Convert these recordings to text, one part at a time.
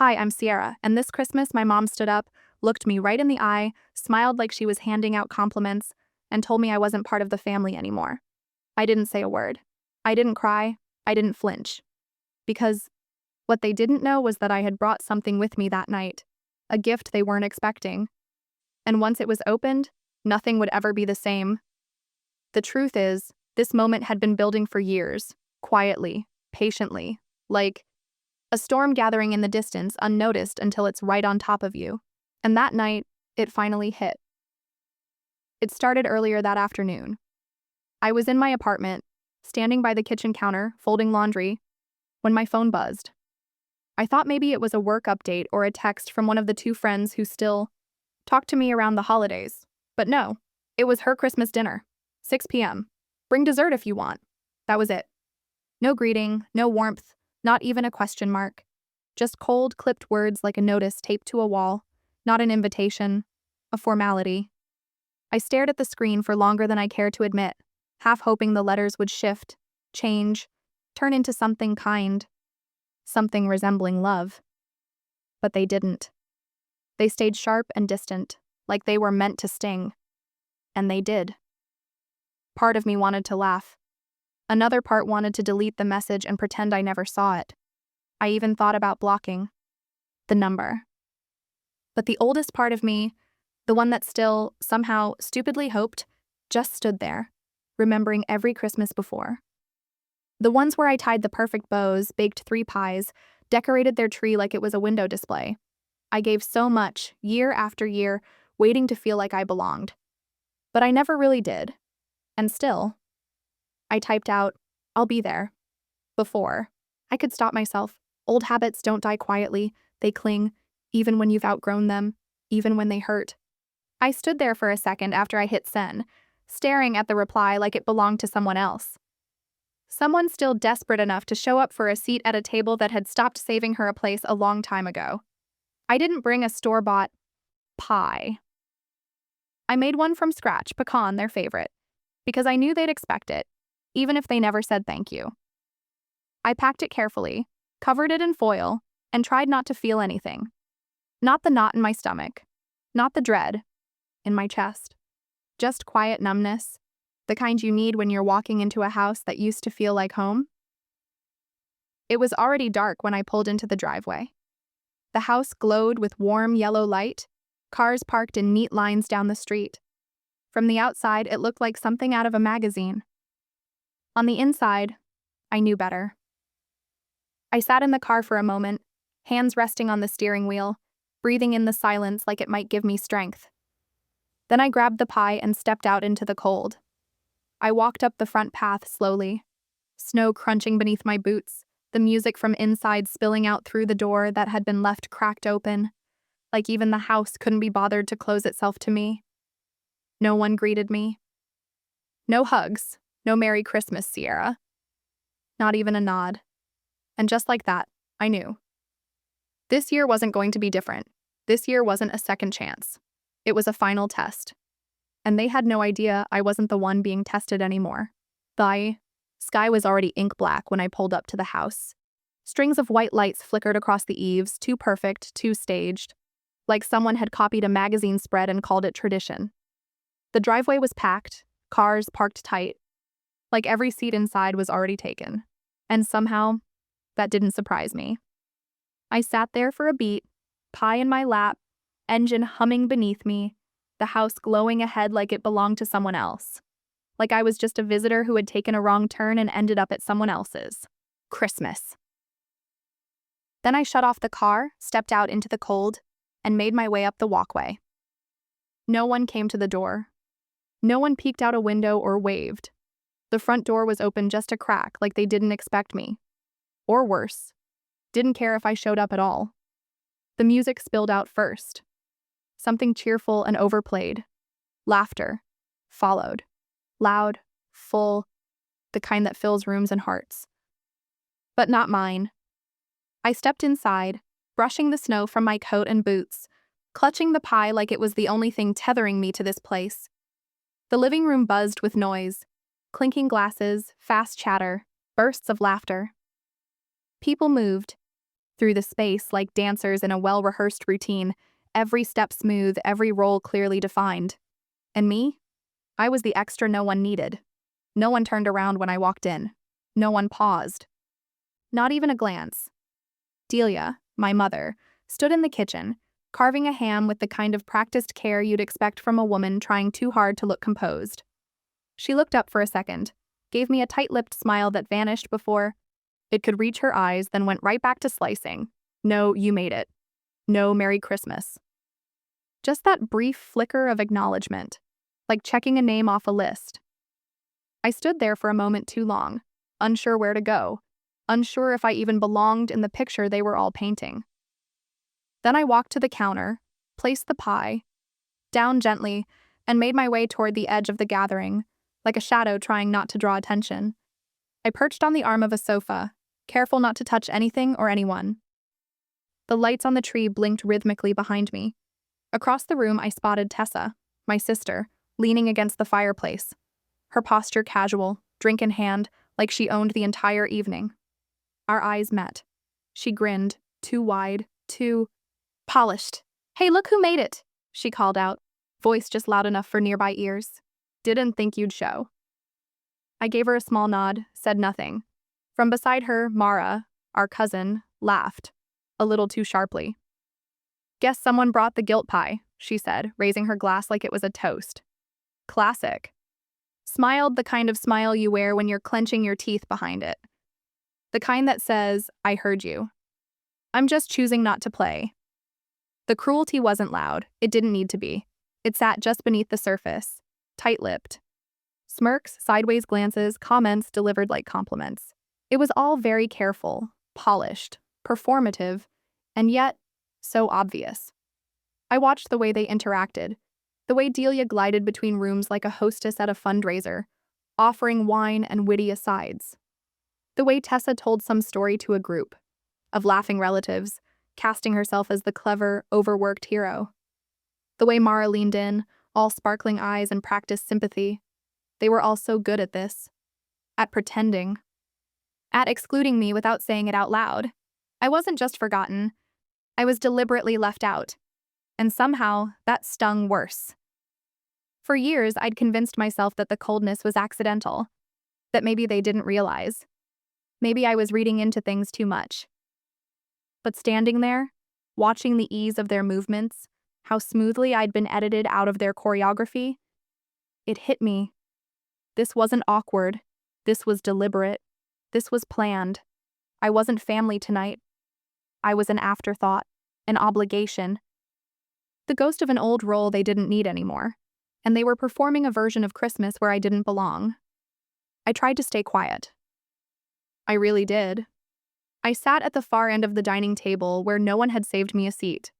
Hi, I'm Sierra, and this Christmas my mom stood up, looked me right in the eye, smiled like she was handing out compliments, and told me I wasn't part of the family anymore. I didn't say a word. I didn't cry. I didn't flinch. Because what they didn't know was that I had brought something with me that night, a gift they weren't expecting. And once it was opened, nothing would ever be the same. The truth is, this moment had been building for years, quietly, patiently, like a storm gathering in the distance unnoticed until it's right on top of you. And that night, it finally hit. It started earlier that afternoon. I was in my apartment, standing by the kitchen counter, folding laundry, when my phone buzzed. I thought maybe it was a work update or a text from one of the two friends who still talked to me around the holidays. But no, it was her Christmas dinner, 6 p.m. Bring dessert if you want. That was it. No greeting, no warmth, not even a question mark. Just cold, clipped words like a notice taped to a wall, not an invitation, a formality. I stared at the screen for longer than I cared to admit, half hoping the letters would shift, change, turn into something kind, something resembling love. But they didn't. They stayed sharp and distant, like they were meant to sting. And they did. Part of me wanted to laugh. Another part wanted to delete the message and pretend I never saw it. I even thought about blocking the number. But the oldest part of me, the one that still, somehow, stupidly hoped, just stood there, remembering every Christmas before. The ones where I tied the perfect bows, baked 3 pies, decorated their tree like it was a window display. I gave so much, year after year, waiting to feel like I belonged. But I never really did. And still, I typed out, "I'll be there." Before. I could stop myself. Old habits don't die quietly, they cling, even when you've outgrown them, even when they hurt. I stood there for a second after I hit send, staring at the reply like it belonged to someone else. Someone still desperate enough to show up for a seat at a table that had stopped saving her a place a long time ago. I didn't bring a store-bought pie. I made one from scratch, pecan, their favorite, because I knew they'd expect it, even if they never said thank you. I packed it carefully, covered it in foil, and tried not to feel anything. Not the knot in my stomach, not the dread in my chest. Just quiet numbness, the kind you need when you're walking into a house that used to feel like home. It was already dark when I pulled into the driveway. The house glowed with warm yellow light, cars parked in neat lines down the street. From the outside, it looked like something out of a magazine. On the inside, I knew better. I sat in the car for a moment, hands resting on the steering wheel, breathing in the silence like it might give me strength. Then I grabbed the pie and stepped out into the cold. I walked up the front path slowly, snow crunching beneath my boots, the music from inside spilling out through the door that had been left cracked open, like even the house couldn't be bothered to close itself to me. No one greeted me. No hugs, no Merry Christmas, Sierra. Not even a nod. And just like that, I knew. This year wasn't going to be different. This year wasn't a second chance. It was a final test. And they had no idea I wasn't the one being tested anymore. The sky was already ink black when I pulled up to the house. Strings of white lights flickered across the eaves, too perfect, too staged, like someone had copied a magazine spread and called it tradition. The driveway was packed, cars parked tight, like every seat inside was already taken. And somehow, that didn't surprise me. I sat there for a beat, pie in my lap, engine humming beneath me, the house glowing ahead like it belonged to someone else. Like I was just a visitor who had taken a wrong turn and ended up at someone else's. Christmas. Then I shut off the car, stepped out into the cold, and made my way up the walkway. No one came to the door. No one peeked out a window or waved. The front door was open just a crack, like they didn't expect me. Or worse, didn't care if I showed up at all. The music spilled out first. Something cheerful and overplayed. Laughter followed. Loud, full, the kind that fills rooms and hearts. But not mine. I stepped inside, brushing the snow from my coat and boots, clutching the pie like it was the only thing tethering me to this place. The living room buzzed with noise, clinking glasses, fast chatter, bursts of laughter. People moved, through the space like dancers in a well-rehearsed routine, every step smooth, every role clearly defined. And me? I was the extra no one needed. No one turned around when I walked in. No one paused. Not even a glance. Delia, my mother, stood in the kitchen, carving a ham with the kind of practiced care you'd expect from a woman trying too hard to look composed. She looked up for a second, gave me a tight-lipped smile that vanished before it could reach her eyes, then went right back to slicing. No, you made it. No, Merry Christmas. Just that brief flicker of acknowledgement, like checking a name off a list. I stood there for a moment too long, unsure where to go, unsure if I even belonged in the picture they were all painting. Then I walked to the counter, placed the pie down gently, and made my way toward the edge of the gathering, like a shadow trying not to draw attention. I perched on the arm of a sofa, careful not to touch anything or anyone. The lights on the tree blinked rhythmically behind me. Across the room, I spotted Tessa, my sister, leaning against the fireplace, her posture casual, drink in hand, like she owned the entire evening. Our eyes met. She grinned, too wide, too polished. "Hey, look who made it," she called out, voice just loud enough for nearby ears. "Didn't think you'd show." I gave her a small nod, said nothing. From beside her, Mara, our cousin, laughed, a little too sharply. "Guess someone brought the guilt pie," she said, raising her glass like it was a toast. Classic. Smiled the kind of smile you wear when you're clenching your teeth behind it. The kind that says, "I heard you. I'm just choosing not to play." The cruelty wasn't loud. It didn't need to be. It sat just beneath the surface, tight-lipped. Smirks, sideways glances, comments delivered like compliments. It was all very careful, polished, performative, and yet so obvious. I watched the way they interacted, the way Delia glided between rooms like a hostess at a fundraiser, offering wine and witty asides. The way Tessa told some story to a group of laughing relatives, casting herself as the clever, overworked hero. The way Mara leaned in, all sparkling eyes and practiced sympathy. They were all so good at this. At pretending. At excluding me without saying it out loud. I wasn't just forgotten. I was deliberately left out. And somehow, that stung worse. For years, I'd convinced myself that the coldness was accidental. That maybe they didn't realize. Maybe I was reading into things too much. But standing there, watching the ease of their movements, how smoothly I'd been edited out of their choreography, it hit me. This wasn't awkward. This was deliberate. This was planned. I wasn't family tonight. I was an afterthought, an obligation. The ghost of an old role they didn't need anymore, and they were performing a version of Christmas where I didn't belong. I tried to stay quiet. I really did. I sat at the far end of the dining table where no one had saved me a seat.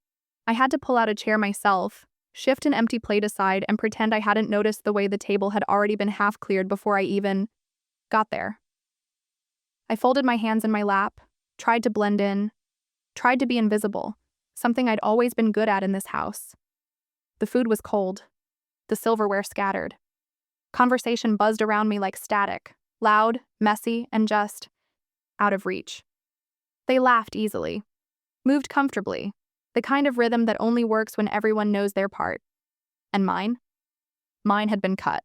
I had to pull out a chair myself, shift an empty plate aside, and pretend I hadn't noticed the way the table had already been half cleared before I even got there. I folded my hands in my lap, tried to blend in, tried to be invisible, something I'd always been good at in this house. The food was cold, the silverware scattered. Conversation buzzed around me like static, loud, messy, and just out of reach. They laughed easily, moved comfortably, the kind of rhythm that only works when everyone knows their part. And mine? Mine had been cut.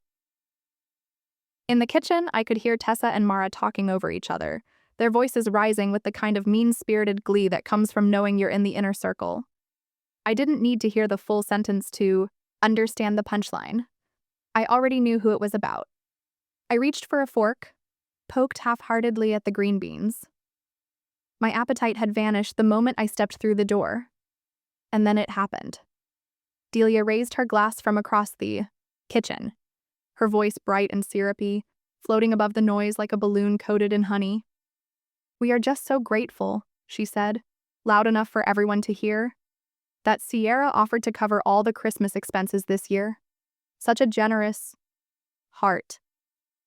In the kitchen, I could hear Tessa and Mara talking over each other, their voices rising with the kind of mean-spirited glee that comes from knowing you're in the inner circle. I didn't need to hear the full sentence to understand the punchline. I already knew who it was about. I reached for a fork, poked half-heartedly at the green beans. My appetite had vanished the moment I stepped through the door. And then it happened. Delia raised her glass from across the kitchen, her voice bright and syrupy, floating above the noise like a balloon coated in honey. "We are just so grateful," she said, loud enough for everyone to hear, "that Sierra offered to cover all the Christmas expenses this year. Such a generous heart."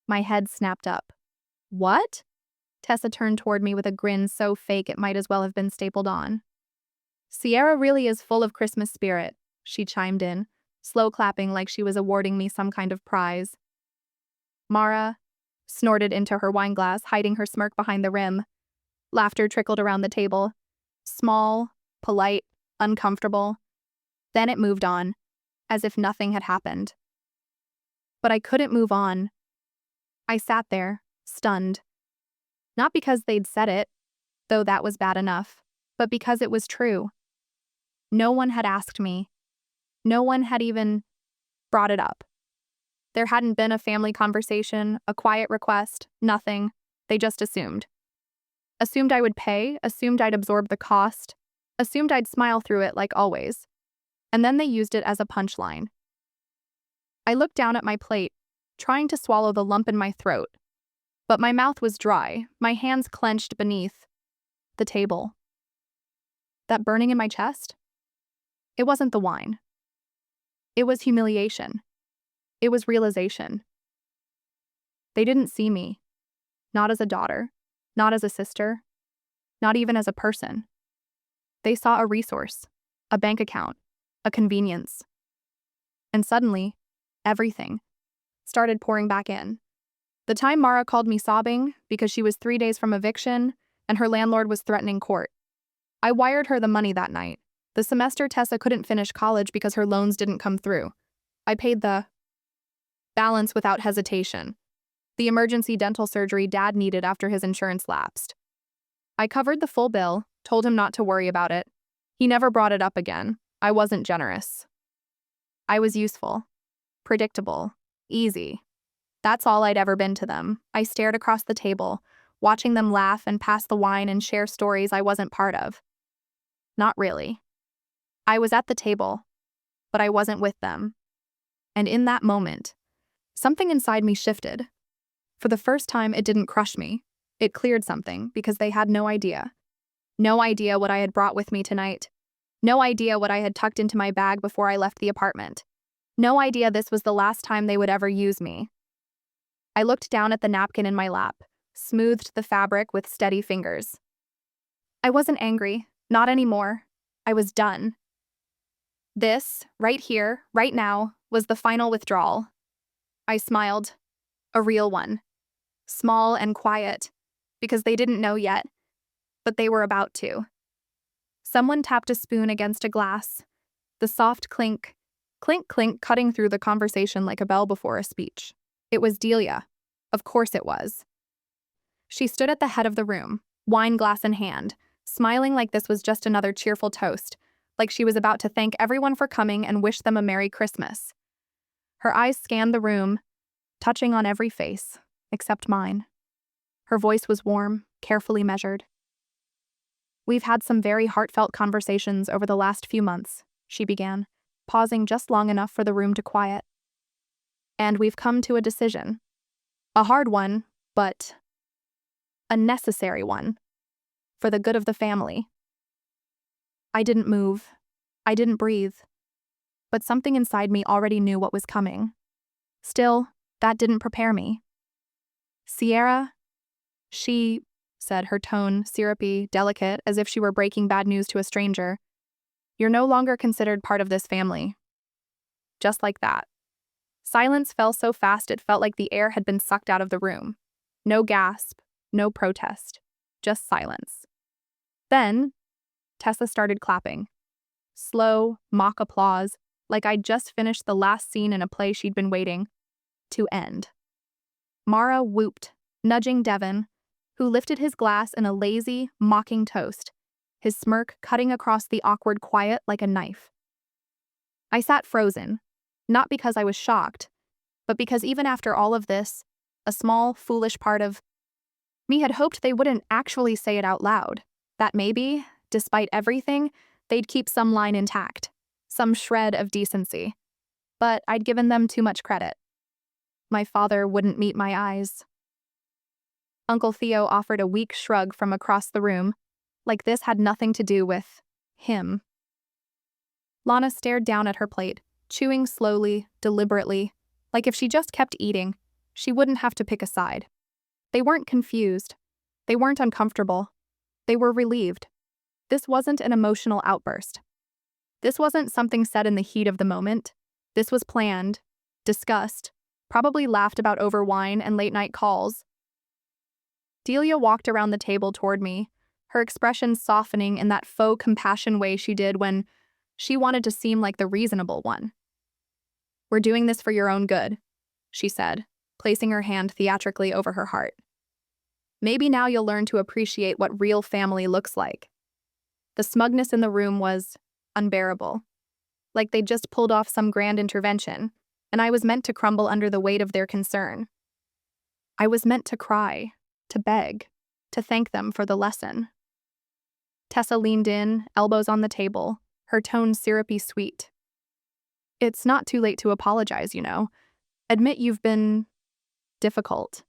My head snapped up. "What?" Tessa turned toward me with a grin so fake it might as well have been stapled on. "Sierra really is full of Christmas spirit," she chimed in, slow clapping like she was awarding me some kind of prize. Mara snorted into her wineglass, hiding her smirk behind the rim. Laughter trickled around the table. Small, polite, uncomfortable. Then it moved on, as if nothing had happened. But I couldn't move on. I sat there, stunned. Not because they'd said it, though that was bad enough, but because it was true. No one had asked me. No one had even brought it up. There hadn't been a family conversation, a quiet request, nothing. They just assumed. Assumed I would pay, assumed I'd absorb the cost, assumed I'd smile through it like always. And then they used it as a punchline. I looked down at my plate, trying to swallow the lump in my throat. But my mouth was dry, my hands clenched beneath the table. That burning in my chest? It wasn't the wine. It was humiliation. It was realization. They didn't see me. Not as a daughter. Not as a sister. Not even as a person. They saw a resource, a bank account, a convenience. And suddenly, everything started pouring back in. The time Mara called me sobbing because she was 3 days from eviction and her landlord was threatening court. I wired her the money that night. The semester Tessa couldn't finish college because her loans didn't come through. I paid the balance without hesitation. The emergency dental surgery Dad needed after his insurance lapsed. I covered the full bill, told him not to worry about it. He never brought it up again. I wasn't generous. I was useful, predictable, easy. That's all I'd ever been to them. I stared across the table, watching them laugh and pass the wine and share stories I wasn't part of. Not really. I was at the table, but I wasn't with them. And in that moment, something inside me shifted. For the first time, it didn't crush me. It cleared something because they had no idea. No idea what I had brought with me tonight. No idea what I had tucked into my bag before I left the apartment. No idea this was the last time they would ever use me. I looked down at the napkin in my lap, smoothed the fabric with steady fingers. I wasn't angry, not anymore. I was done. This, right here, right now, was the final withdrawal. I smiled. A real one. Small and quiet, because they didn't know yet, but they were about to. Someone tapped a spoon against a glass. The soft clink, clink, clink, cutting through the conversation like a bell before a speech. It was Delia. Of course it was. She stood at the head of the room, wine glass in hand, smiling like this was just another cheerful toast, like she was about to thank everyone for coming and wish them a Merry Christmas. Her eyes scanned the room, touching on every face, except mine. Her voice was warm, carefully measured. We've had some very heartfelt conversations over the last few months, she began, pausing just long enough for the room to quiet. And we've come to a decision. A hard one, but a necessary one. For the good of the family. I didn't move. I didn't breathe. But something inside me already knew what was coming. Still, that didn't prepare me. Sierra, she said, her tone syrupy, delicate, as if she were breaking bad news to a stranger. You're no longer considered part of this family. Just like that. Silence fell so fast it felt like the air had been sucked out of the room. No gasp, no protest, just silence. Then, Tessa started clapping. Slow, mock applause, like I'd just finished the last scene in a play she'd been waiting to end. Mara whooped, nudging Devon, who lifted his glass in a lazy, mocking toast, his smirk cutting across the awkward quiet like a knife. I sat frozen, not because I was shocked, but because even after all of this, a small, foolish part of me had hoped they wouldn't actually say it out loud, that maybe, despite everything, they'd keep some line intact, some shred of decency. But I'd given them too much credit. My father wouldn't meet my eyes. Uncle Theo offered a weak shrug from across the room, like this had nothing to do with him. Lana stared down at her plate, chewing slowly, deliberately, like if she just kept eating, she wouldn't have to pick a side. They weren't confused. They weren't uncomfortable. They were relieved. This wasn't an emotional outburst. This wasn't something said in the heat of the moment. This was planned, discussed, probably laughed about over wine and late-night calls. Delia walked around the table toward me, her expression softening in that faux compassion way she did when she wanted to seem like the reasonable one. "We're doing this for your own good," she said, placing her hand theatrically over her heart. "Maybe now you'll learn to appreciate what real family looks like." The smugness in the room was unbearable, like they'd just pulled off some grand intervention, and I was meant to crumble under the weight of their concern. I was meant to cry, to beg, to thank them for the lesson. Tessa leaned in, elbows on the table, her tone syrupy sweet. "It's not too late to apologize, you know. Admit you've been difficult.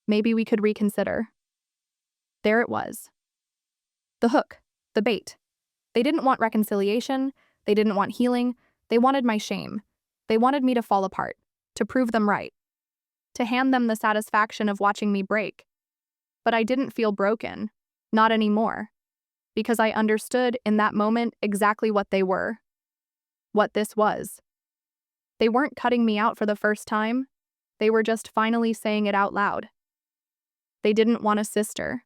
Maybe we could reconsider." There it was. The hook, the bait. They didn't want reconciliation, they didn't want healing, they wanted my shame. They wanted me to fall apart, to prove them right, to hand them the satisfaction of watching me break. But I didn't feel broken, not anymore, because I understood in that moment exactly what they were, what this was. They weren't cutting me out for the first time, they were just finally saying it out loud. They didn't want a sister,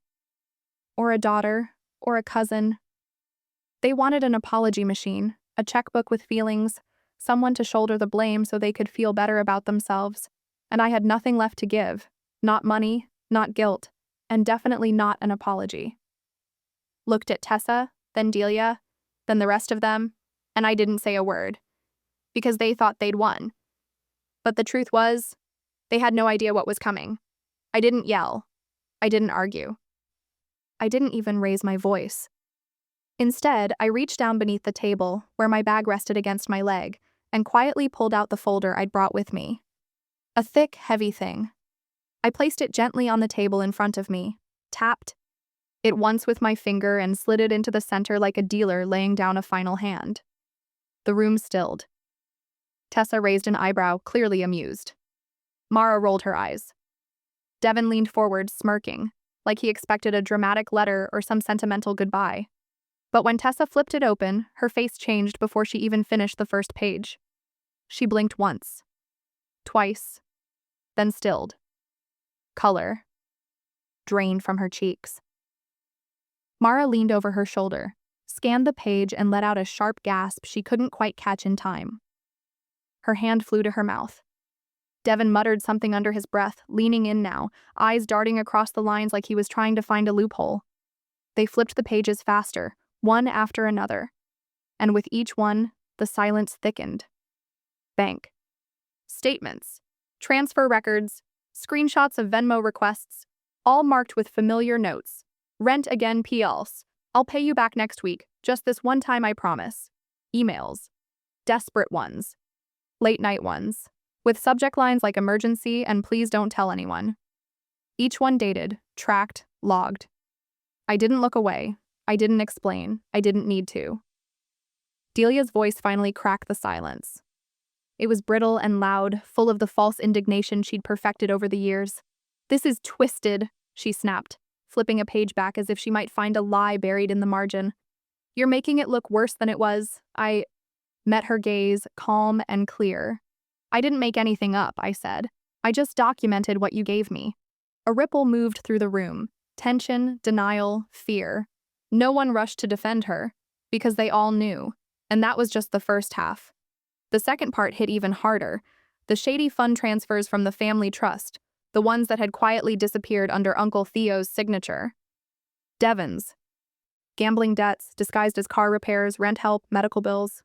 or a daughter, or a cousin. They wanted an apology machine, a checkbook with feelings, someone to shoulder the blame so they could feel better about themselves. And I had nothing left to give, not money, not guilt, and definitely not an apology. Looked at Tessa, then Delia, then the rest of them, and I didn't say a word, because they thought they'd won. But the truth was, they had no idea what was coming. I didn't yell. I didn't argue. I didn't even raise my voice. Instead, I reached down beneath the table, where my bag rested against my leg, and quietly pulled out the folder I'd brought with me. A thick, heavy thing. I placed it gently on the table in front of me, tapped it once with my finger and slid it into the center like a dealer laying down a final hand. The room stilled. Tessa raised an eyebrow, clearly amused. Mara rolled her eyes. Devin leaned forward, smirking, like he expected a dramatic letter or some sentimental goodbye. But when Tessa flipped it open, her face changed before she even finished the first page. She blinked once, twice, then stilled. Color drained from her cheeks. Mara leaned over her shoulder, scanned the page, and let out a sharp gasp she couldn't quite catch in time. Her hand flew to her mouth. Devin muttered something under his breath, leaning in now, eyes darting across the lines like he was trying to find a loophole. They flipped the pages faster, one after another, and with each one, the silence thickened. Bank statements, transfer records, screenshots of Venmo requests, all marked with familiar notes. "Rent again, PLs. I'll pay you back next week, just this one time, I promise." Emails. Desperate ones. Late night ones. With subject lines like emergency and please don't tell anyone. Each one dated, tracked, logged. I didn't look away. I didn't explain. I didn't need to. Delia's voice finally cracked the silence. It was brittle and loud, full of the false indignation she'd perfected over the years. "This is twisted," she snapped, flipping a page back as if she might find a lie buried in the margin. "You're making it look worse than it was." I met her gaze, calm and clear. "I didn't make anything up," I said. "I just documented what you gave me." A ripple moved through the room. Tension, denial, fear. No one rushed to defend her, because they all knew, and that was just the first half. The second part hit even harder. The shady fund transfers from the family trust, the ones that had quietly disappeared under Uncle Theo's signature. Devin's. Gambling debts, disguised as car repairs, rent help, medical bills.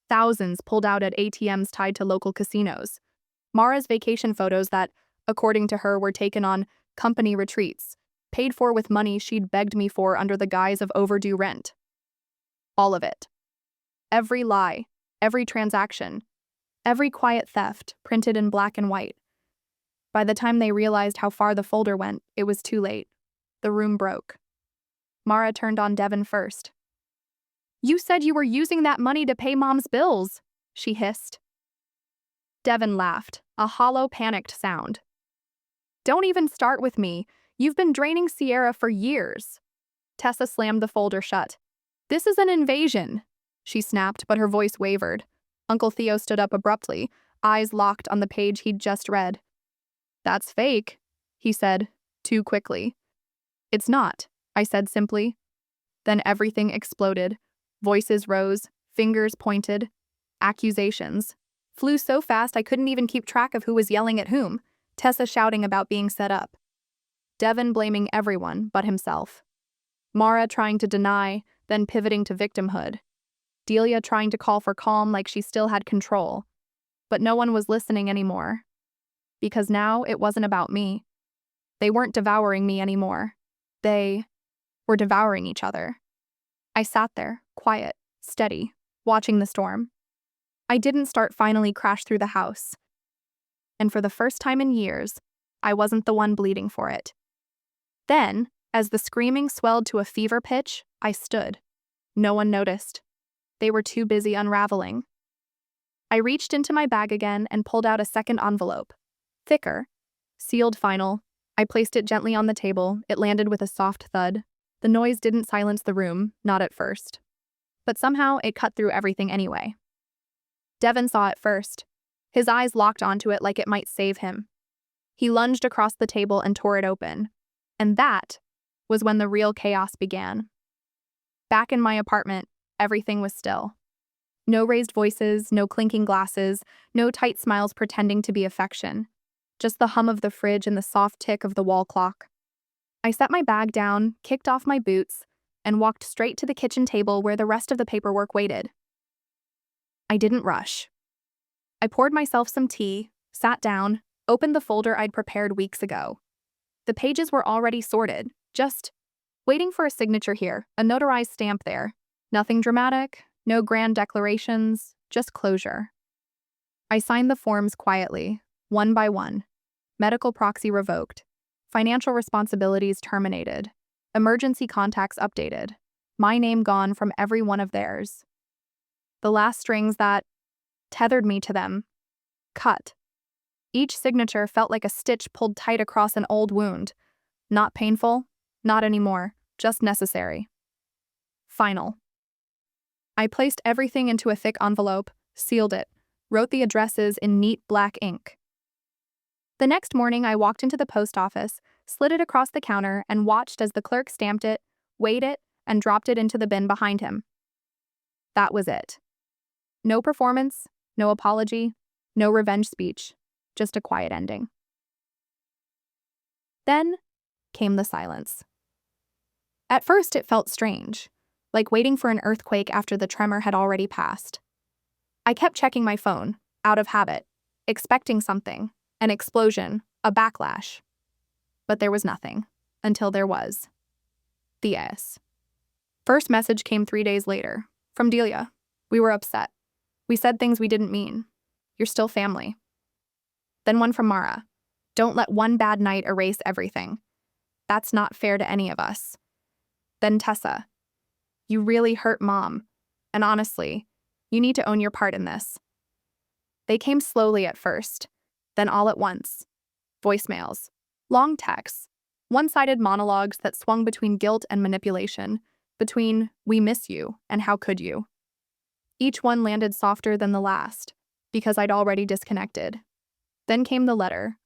Thousands pulled out at ATMs tied to local casinos. Mara's vacation photos that, according to her, were taken on company retreats, paid for with money she'd begged me for under the guise of overdue rent. All of it. Every lie, every transaction, every quiet theft, printed in black and white. By the time they realized how far the folder went, it was too late. The room broke. Mara turned on Devin first. "You said you were using that money to pay Mom's bills," she hissed. Devin laughed, a hollow, panicked sound. "Don't even start with me. You've been draining Sierra for years." Tessa slammed the folder shut. "This is an invasion," she snapped, but her voice wavered. Uncle Theo stood up abruptly, eyes locked on the page he'd just read. "That's fake," he said, too quickly. "It's not," I said simply. Then everything exploded. Voices rose, fingers pointed, accusations flew so fast I couldn't even keep track of who was yelling at whom. Tessa shouting about being set up. Devin blaming everyone but himself. Mara trying to deny, then pivoting to victimhood. Delia trying to call for calm like she still had control. But no one was listening anymore. Because now it wasn't about me. They weren't devouring me anymore. They were devouring each other. I sat there, quiet, steady, watching the storm. I didn't start finally crash through the house. And for the first time in years, I wasn't the one bleeding for it. Then, as the screaming swelled to a fever pitch, I stood. No one noticed. They were too busy unraveling. I reached into my bag again and pulled out a second envelope. Thicker, sealed final. I placed it gently on the table. It landed with a soft thud. The noise didn't silence the room, not at first. But somehow it cut through everything anyway. Devin saw it first. His eyes locked onto it like it might save him. He lunged across the table and tore it open. And that was when the real chaos began. Back in my apartment, everything was still. No raised voices, no clinking glasses, no tight smiles pretending to be affection. Just the hum of the fridge and the soft tick of the wall clock. I set my bag down, kicked off my boots, and walked straight to the kitchen table where the rest of the paperwork waited. I didn't rush. I poured myself some tea, sat down, opened the folder I'd prepared weeks ago. The pages were already sorted, just waiting for a signature here, a notarized stamp there. Nothing dramatic, no grand declarations, just closure. I signed the forms quietly, one by one. Medical proxy revoked. Financial responsibilities terminated. Emergency contacts updated. My name gone from every one of theirs. The last strings that tethered me to them cut. Each signature felt like a stitch pulled tight across an old wound. Not painful, not anymore, just necessary. Final. I placed everything into a thick envelope, sealed it, wrote the addresses in neat black ink. The next morning, I walked into the post office, slid it across the counter, and watched as the clerk stamped it, weighed it, and dropped it into the bin behind him. That was it. No performance, no apology, no revenge speech, just a quiet ending. Then came the silence. At first, it felt strange, like waiting for an earthquake after the tremor had already passed. I kept checking my phone, out of habit, expecting something, an explosion, a backlash. But there was nothing, until there was. The S. First message came 3 days later, from Delia. We were upset. We said things we didn't mean. You're still family. Then one from Mara. Don't let one bad night erase everything. That's not fair to any of us. Then Tessa. You really hurt Mom. And honestly, you need to own your part in this. They came slowly at first, then all at once. Voicemails, long texts, one-sided monologues that swung between guilt and manipulation, between "we miss you" and "how could you." Each one landed softer than the last, because I'd already disconnected. Then came the letter.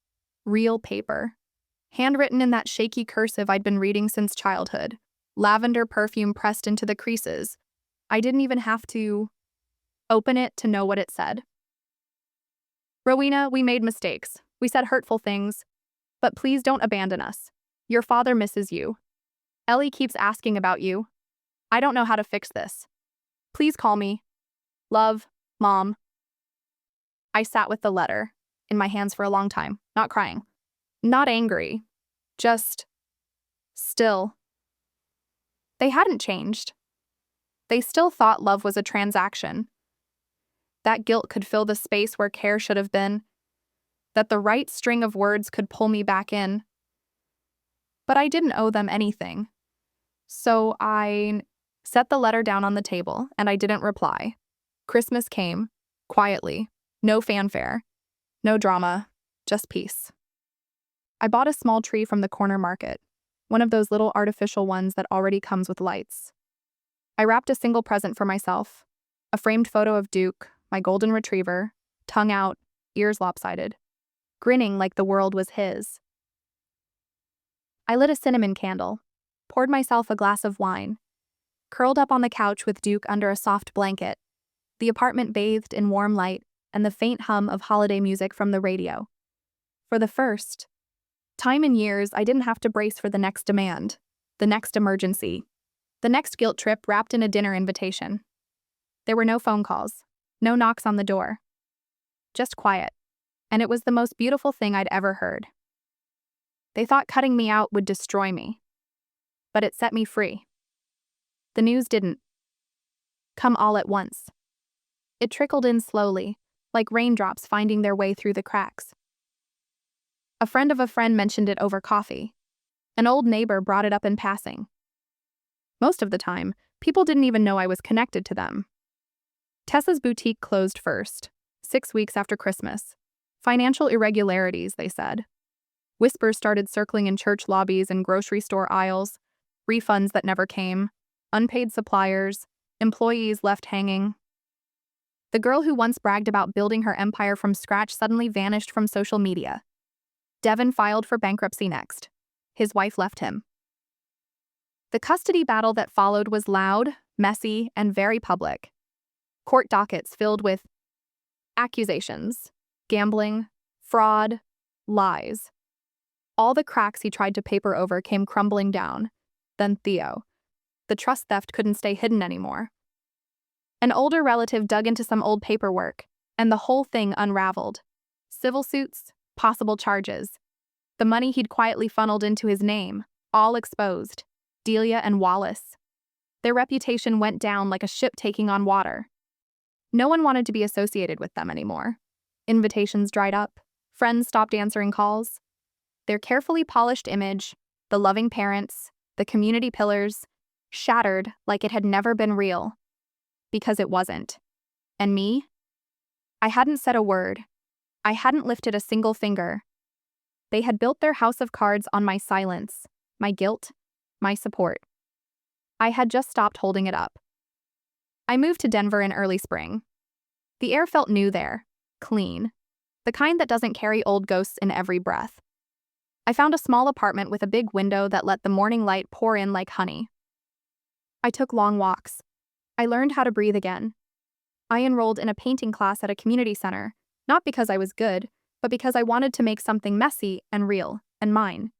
Real paper. Handwritten in that shaky cursive I'd been reading since childhood. Lavender perfume pressed into the creases. I didn't even have to open it to know what it said. Rowena, we made mistakes. We said hurtful things. But please don't abandon us. Your father misses you. Ellie keeps asking about you. I don't know how to fix this. Please call me. Love, Mom. I sat with the letter in my hands for a long time, not crying, not angry, just still. They hadn't changed. They still thought love was a transaction. That guilt could fill the space where care should have been, that the right string of words could pull me back in. But I didn't owe them anything. So I set the letter down on the table and I didn't reply. Christmas came, quietly, no fanfare, no drama, just peace. I bought a small tree from the corner market, one of those little artificial ones that already comes with lights. I wrapped a single present for myself, a framed photo of Duke, my golden retriever, tongue out, ears lopsided, grinning like the world was his. I lit a cinnamon candle, poured myself a glass of wine, curled up on the couch with Duke under a soft blanket, the apartment bathed in warm light and the faint hum of holiday music from the radio. For the first time in years, I didn't have to brace for the next demand, the next emergency, the next guilt trip wrapped in a dinner invitation. There were no phone calls, no knocks on the door. Just quiet, and it was the most beautiful thing I'd ever heard. They thought cutting me out would destroy me, but it set me free. The news didn't come all at once. It trickled in slowly, like raindrops finding their way through the cracks. A friend of a friend mentioned it over coffee. An old neighbor brought it up in passing. Most of the time, people didn't even know I was connected to them. Tessa's boutique closed first, 6 weeks after Christmas. Financial irregularities, they said. Whispers started circling in church lobbies and grocery store aisles, refunds that never came, unpaid suppliers, employees left hanging. The girl who once bragged about building her empire from scratch suddenly vanished from social media. Devin filed for bankruptcy next. His wife left him. The custody battle that followed was loud, messy, and very public. Court dockets filled with accusations, gambling, fraud, lies. All the cracks he tried to paper over came crumbling down. Then Theo. The trust theft couldn't stay hidden anymore. An older relative dug into some old paperwork, and the whole thing unraveled. Civil suits, possible charges. The money he'd quietly funneled into his name, all exposed. Delia and Wallace. Their reputation went down like a ship taking on water. No one wanted to be associated with them anymore. Invitations dried up. Friends stopped answering calls. Their carefully polished image, the loving parents, the community pillars, shattered like it had never been real. Because it wasn't. And me? I hadn't said a word. I hadn't lifted a single finger. They had built their house of cards on my silence, my guilt, my support. I had just stopped holding it up. I moved to Denver in early spring. The air felt new there, clean, the kind that doesn't carry old ghosts in every breath. I found a small apartment with a big window that let the morning light pour in like honey. I took long walks. I learned how to breathe again. I enrolled in a painting class at a community center, not because I was good, but because I wanted to make something messy and real and mine.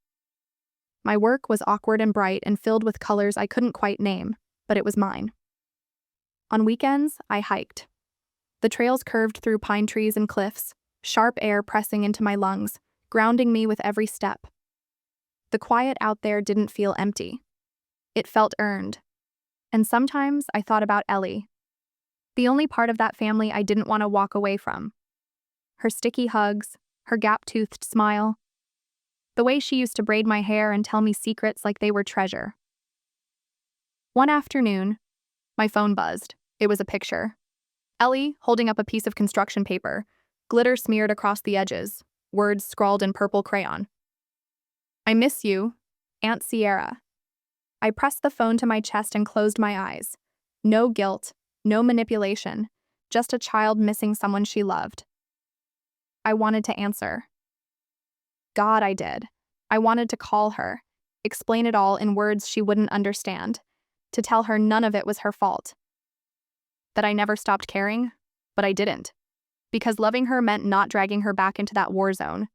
My work was awkward and bright and filled with colors I couldn't quite name, but it was mine. On weekends, I hiked. The trails curved through pine trees and cliffs, sharp air pressing into my lungs, grounding me with every step. The quiet out there didn't feel empty. It felt earned. And sometimes I thought about Ellie, the only part of that family I didn't want to walk away from. Her sticky hugs, her gap-toothed smile, the way she used to braid my hair and tell me secrets like they were treasure. One afternoon, my phone buzzed. It was a picture. Ellie holding up a piece of construction paper, glitter smeared across the edges, words scrawled in purple crayon. "I miss you, Aunt Sierra." I pressed the phone to my chest and closed my eyes. No guilt, no manipulation, just a child missing someone she loved. I wanted to answer. God, I did. I wanted to call her, explain it all in words she wouldn't understand, to tell her none of it was her fault. That I never stopped caring, but I didn't. Because loving her meant not dragging her back into that war zone.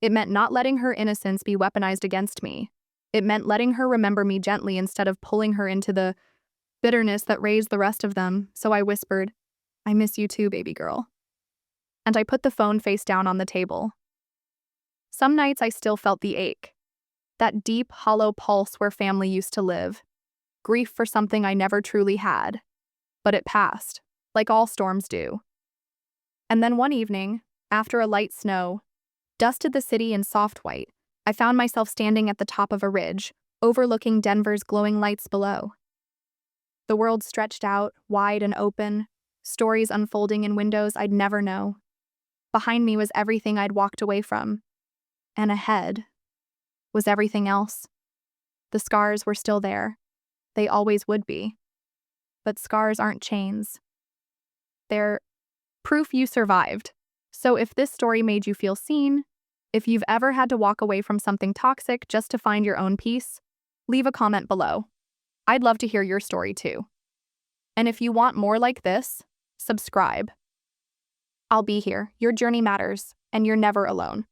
It meant not letting her innocence be weaponized against me. It meant letting her remember me gently instead of pulling her into the bitterness that raised the rest of them, so I whispered, "I miss you too, baby girl." And I put the phone face down on the table. Some nights I still felt the ache. That deep, hollow pulse where family used to live. Grief for something I never truly had. But it passed, like all storms do. And then one evening, after a light snow dusted the city in soft white, I found myself standing at the top of a ridge, overlooking Denver's glowing lights below. The world stretched out, wide and open, stories unfolding in windows I'd never know. Behind me was everything I'd walked away from. And ahead was everything else. The scars were still there. They always would be. But scars aren't chains. They're proof you survived. So if this story made you feel seen, if you've ever had to walk away from something toxic just to find your own peace, leave a comment below. I'd love to hear your story too. And if you want more like this, subscribe. I'll be here. Your journey matters, and you're never alone.